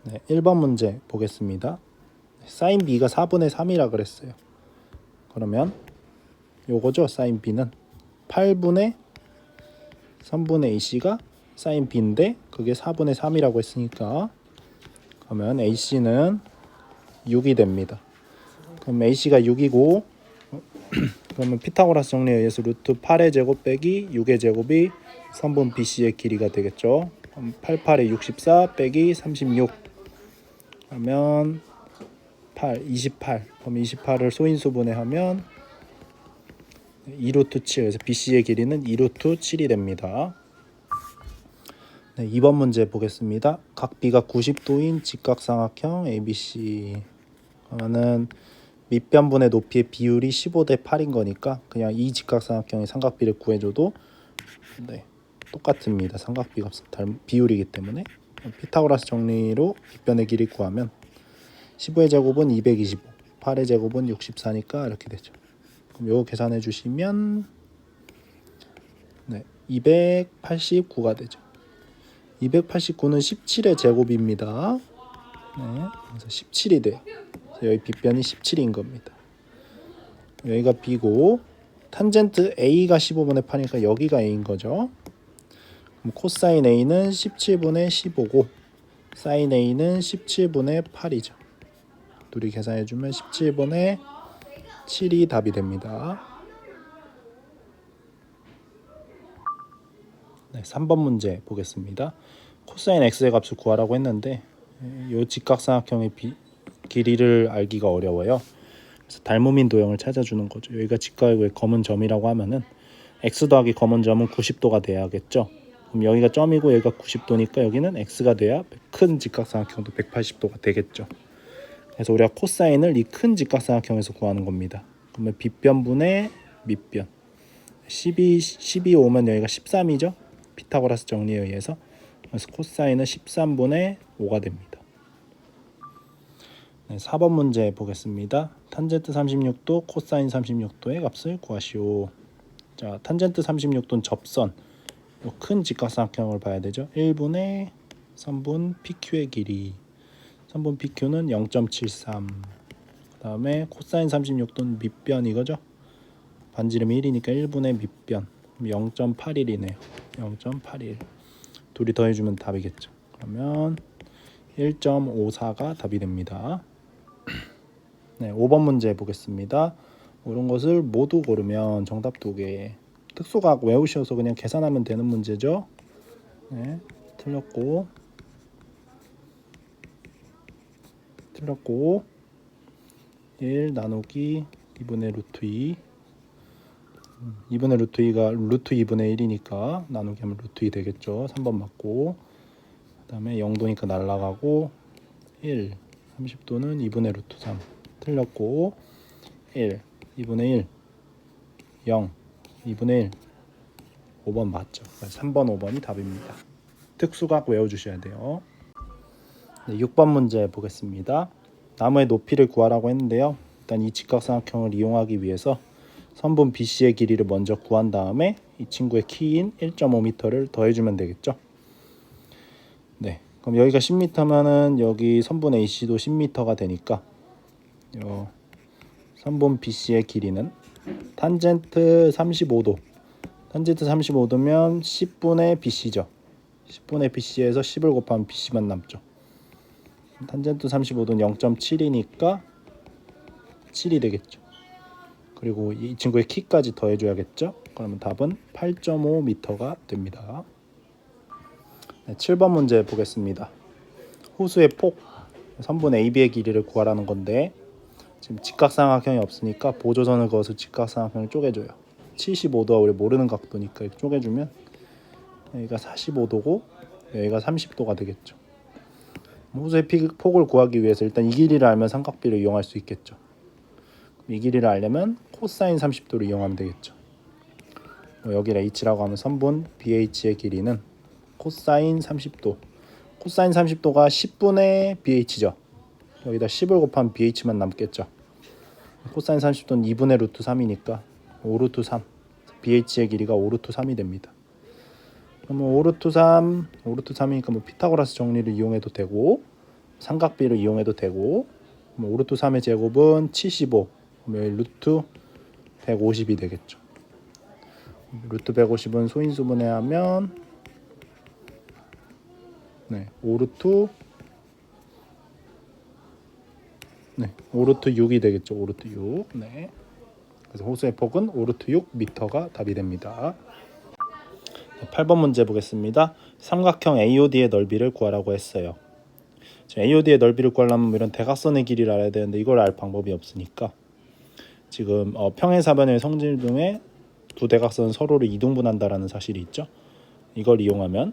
네, 1번 문제 보겠습니다. 사인 b가 4분의 3이라 그랬어요. 그러면 요거죠. 사인 b는 8분의 3분의 ac가 사인 b인데 그게 4분의 3이라고 했으니까 그러면 ac는 6이 됩니다. 그럼 ac가 6이고 그러면 피타고라스 정리에 의해서 루트 8의 제곱 빼기 6의 제곱이 선분 BC의 길이가 되겠죠. 8, 8에 64 빼기 36 하면 8, 28. 그럼 28을 소인수분해하면 2루트 7. 그래서 BC의 길이는 2루트 7이 됩니다. 네, 2번 문제 보겠습니다. 각 B가 90도인 직각삼각형 ABC. 그러면은 밑변분의 높이의 비율이 15대 8인 거니까 그냥 이 직각삼각형의 삼각비를 구해줘도 네, 똑같습니다. 삼각비 값은 비율이기 때문에 피타고라스 정리로 밑변의 길이 구하면 15의 제곱은 225, 8의 제곱은 64니까 이렇게 되죠. 그럼 요거 계산해 주시면 네, 289가 되죠. 289는 17의 제곱입니다. 네, 그래서 17이 돼요. 여기 빗변이 17인 겁니다. 여기가 B고 탄젠트 A가 15분의 8이니까 여기가 A인 거죠. 그럼 코사인 A는 17분의 15고 사인 A는 17분의 8이죠. 둘이 계산해주면 17분의 7이 답이 됩니다. 네, 3번 문제 보겠습니다. 코사인 X의 값을 구하라고 했는데 이 직각삼각형의 길이를 알기가 어려워요. 그래서 닮음인 도형을 찾아주는 거죠. 여기가 직각의 검은 점이라고 하면은 x 더하기 검은 점은 90도가 돼야겠죠. 그럼 여기가 점이고 여기가 90도니까 여기는 x가 돼야 큰 직각삼각형도 180도가 되겠죠. 그래서 우리가 코사인을 이 큰 직각삼각형에서 구하는 겁니다. 그러면 빗변분의 밑변 12 오면 여기가 13이죠. 피타고라스 정리에 의해서. 그래서 코사인은 13분의 5가 됩니다. 네, 4번 문제 보겠습니다. 탄젠트 36도, 코사인 36도의 값을 구하시오. 자, 탄젠트 36도는 접선, 큰 직각삼각형을 봐야 되죠. 1분의 3분 PQ의 길이, 3분 PQ는 0.73. 그 다음에 코사인 36도는 밑변 이거죠. 반지름이 1이니까 1분의 밑변 0.81이네요. 0.81. 둘이 더해주면 답이겠죠. 그러면 1.54가 답이 됩니다. 네, 5번 문제 보겠습니다. 이런 것을 모두 고르면 정답 2개. 특수각 외우셔서 그냥 계산하면 되는 문제죠. 네, 틀렸고 1 나누기 2분의 루트 2 2분의 루트 2가 루트 2분의 1이니까 나누기 하면 루트 2 되겠죠. 3번 맞고 그 다음에 0도니까 날라가고 1 30도는 2분의 루트 3 틀렸고 1 2분의 1 0 2분의 1 5번 맞죠. 3번 5번이 답입니다. 특수각 외워주셔야 돼요. 네, 6번 문제 보겠습니다. 나무의 높이를 구하라고 했는데요. 일단 이 직각삼각형을 이용하기 위해서 선분 BC의 길이를 먼저 구한 다음에 이 친구의 키인 1.5m를 더해주면 되겠죠. 네, 그럼 여기가 10m면은 여기 선분 AC도 10m가 되니까 선분 BC의 길이는 탄젠트 35도 탄젠트 35도면 10분의 BC죠. 10분의 BC에서 10을 곱하면 BC만 남죠. 탄젠트 35도는 0.7이니까 7이 되겠죠. 그리고 이 친구의 키까지 더해줘야겠죠. 그러면 답은 8.5m가 됩니다. 네, 7번 문제 보겠습니다. 호수의 폭 선분 AB의 길이를 구하라는 건데 지금 직각삼각형이 없으니까 보조선을 그어서 직각삼각형을 쪼개줘요. 75도가 우리 모르는 각도니까 이렇게 쪼개주면 여기가 45도고 여기가 30도가 되겠죠. 호수의 폭을 구하기 위해서 일단 이 길이를 알면 삼각비를 이용할 수 있겠죠. 이 길이를 알려면 코사인 30도를 이용하면 되겠죠. 여기를 h라고 하면 선분 BH의 길이는 코사인 30도. 코사인 30도가 10분의 BH죠. 여기다 10을 곱하면 BH만 남겠죠. 코사인 30도는 2분의 루트 3이니까 5루트 3. BH의 길이가 5루트 3이 됩니다. 그러면 5루트 3, 5루트 3이니까 뭐 피타고라스 정리를 이용해도 되고 삼각비를 이용해도 되고, 오르트 3의 제곱은 75, 루트 150이 되겠죠. 루트 150은 소인수분해하면 오르트 6이 되겠죠. 오르트 6. 네. 그래서 호수의 폭은 오르트 6m가 답이 됩니다. 8번 문제 보겠습니다. 삼각형 AOD의 넓이를 구하라고 했어요. AOD의 넓이를 구하려면 이런 대각선의 길이를 알아야 되는데 이걸 알 방법이 없으니까 지금 평행사변의 성질 중에 두 대각선은 서로를 이등분한다라는 사실이 있죠. 이걸 이용하면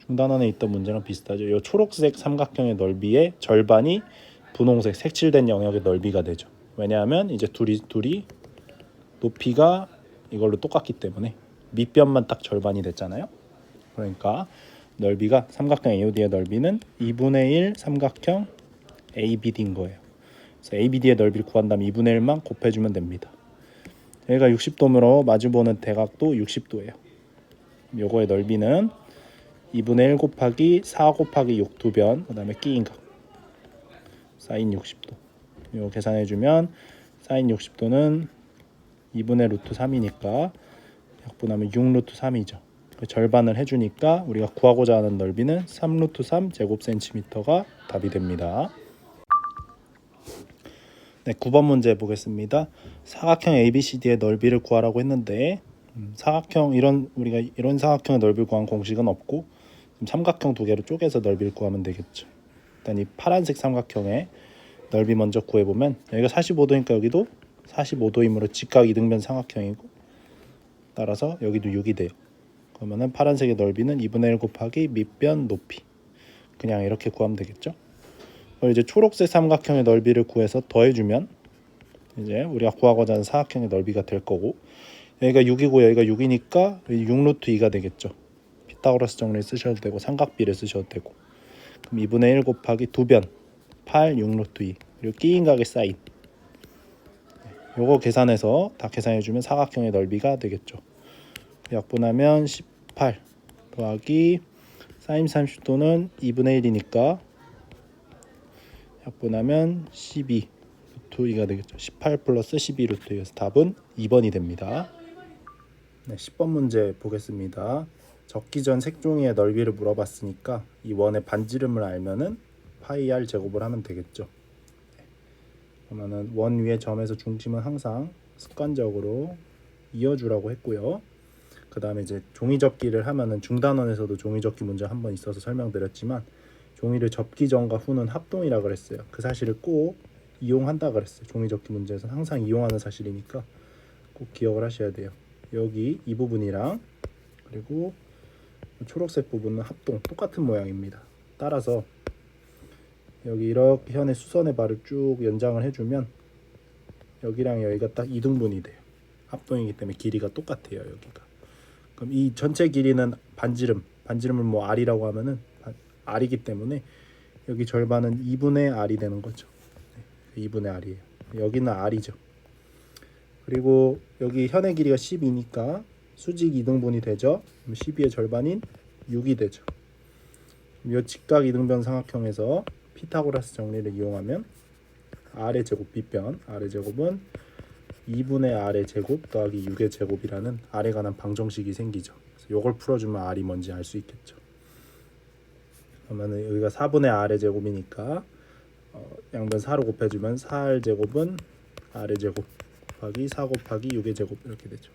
중단원에 있던 문제랑 비슷하죠. 이 초록색 삼각형의 넓이의 절반이 분홍색 색칠된 영역의 넓이가 되죠. 왜냐하면 이제 둘이 높이가 이걸로 똑같기 때문에 밑변만 딱 절반이 됐잖아요. 그러니까 넓이가 삼각형 AOD의 넓이는 2분의 1 삼각형 ABD인 거예요. 그래서 ABD의 넓이를 구한다면 2분의 1만 곱해주면 됩니다. 여기가 60도므로 마주보는 대각도 60도예요. 요거의 넓이는 2분의 1 곱하기 4 곱하기 6 두 변, 그 다음에 끼인 각 사인 60도. 이거 계산해주면 사인 60도는 2분의 루트 3이니까 약분하면 6 루트 3이죠. 절반을 해주니까 우리가 구하고자 하는 넓이는 3 루트 3 제곱센티미터가 답이 됩니다. 네, 9번 문제 보겠습니다. 사각형 ABCD의 넓이를 구하라고 했는데 우리가 이런 사각형의 넓이를 구한 공식은 없고 삼각형 두 개로 쪼개서 넓이를 구하면 되겠죠. 일단 이 파란색 삼각형의 넓이 먼저 구해보면 여기가 45도니까 여기도 45도이므로 직각 이등변 삼각형이고 따라서 여기도 6이 돼요. 그러면은 파란색의 넓이는 2분의 1 곱하기 밑변 높이, 그냥 이렇게 구하면 되겠죠. 그리고 이제 초록색 삼각형의 넓이를 구해서 더해주면 이제 우리가 구하고자 하는 사각형의 넓이가 될 거고, 여기가 6이고 여기가 6이니까 6 루트 2가 되겠죠. 피타고라스 정리를 쓰셔도 되고 삼각비를 쓰셔도 되고, 그럼 2분의 1 곱하기 두 변 8 6 루트 2 그리고 끼인 각의 사인, 요거 계산해서 다 계산해주면 사각형의 넓이가 되겠죠. 약분하면 18 더하기 사인 30도는 2분의 1이니까 약분하면 12 루트 2가 되겠죠. 18 플러스 12 루트 2에서 답은 2번이 됩니다. 네, 10번 문제 보겠습니다. 적기 전 색종이의 넓이를 물어봤으니까 이 원의 반지름을 알면은 파이 r 제곱을 하면 되겠죠. 그러면은 원 위의 점에서 중심은 항상 습관적으로 이어주라고 했고요. 그 다음에 이제 종이 접기를 하면은 중단원에서도 종이 접기 문제 한번 있어서 설명드렸지만 종이를 접기 전과 후는 합동이라 그랬어요. 그 사실을 꼭 이용한다 그랬어요. 종이 접기 문제에서 항상 이용하는 사실이니까 꼭 기억을 하셔야 돼요. 여기 이 부분이랑 그리고 초록색 부분은 합동, 똑같은 모양입니다. 따라서 여기 이렇게 현의 수선의 발을 쭉 연장을 해주면 여기랑 여기가 딱 이등분이 돼요. 합동이기 때문에 길이가 똑같아요. 여기가. 그럼 이 전체 길이는 반지름을 뭐 r이라고 하면은 r이기 때문에 여기 절반은 2분의 r이 되는 거죠. 2분의 r이에요. 여기는 r이죠. 그리고 여기 현의 길이가 10이니까 수직 이등분이 되죠. 12의 절반인 6이 되죠. 이 직각 이등변 삼각형에서 피타고라스 정리를 이용하면 r의 제곱 빗변, r의 제곱은 2분의 r의 제곱 더하기 6의 제곱이라는 r에 관한 방정식이 생기죠. 그래서 이걸 풀어주면 r이 뭔지 알 수 있겠죠. 그러면 여기가 4분의 r의 제곱이니까 양변 4로 곱해주면 4r 제곱은 r의 제곱 곱하기 4 곱하기 6의 제곱 이렇게 되죠.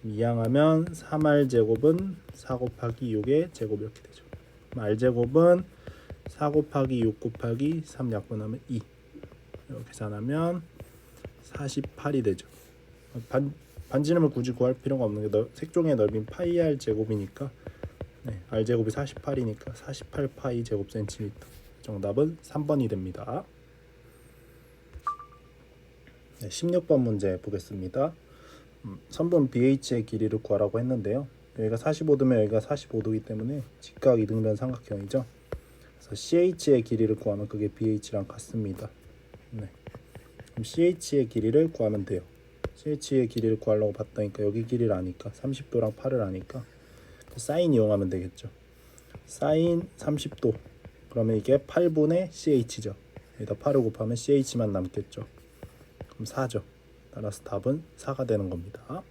이항하면 3r 제곱은 4 곱하기 6의 제곱 이렇게 되죠. r 제곱은 4 곱하기 6 곱하기 3 약분하면 2 이렇게 계산하면 48이 되죠. 반지름을 굳이 구할 필요가 없는 게 색종의 넓이는 파이 r 제곱이니까 r 제곱이 48이니까 48 파이 제곱 센티미터. 정답은 3번이 됩니다. 16번 문제 보겠습니다. 선분 BH의 길이를 구하라고 했는데요. 여기가 45도면 여기가 45도이기 때문에 직각 이등변 삼각형이죠. 그래서 CH의 길이를 구하면 그게 BH랑 같습니다. 그럼 CH의 길이를 구하면 돼요. CH의 길이를 구하려고 봤다니까 여기 길이를 아니까 30도랑 8을 아니까 사인 이용하면 되겠죠. 사인 30도 그러면 이게 8분의 CH죠. 여기다 8을 곱하면 CH만 남겠죠. 그럼 4죠. 따라서 답은 4가 되는 겁니다.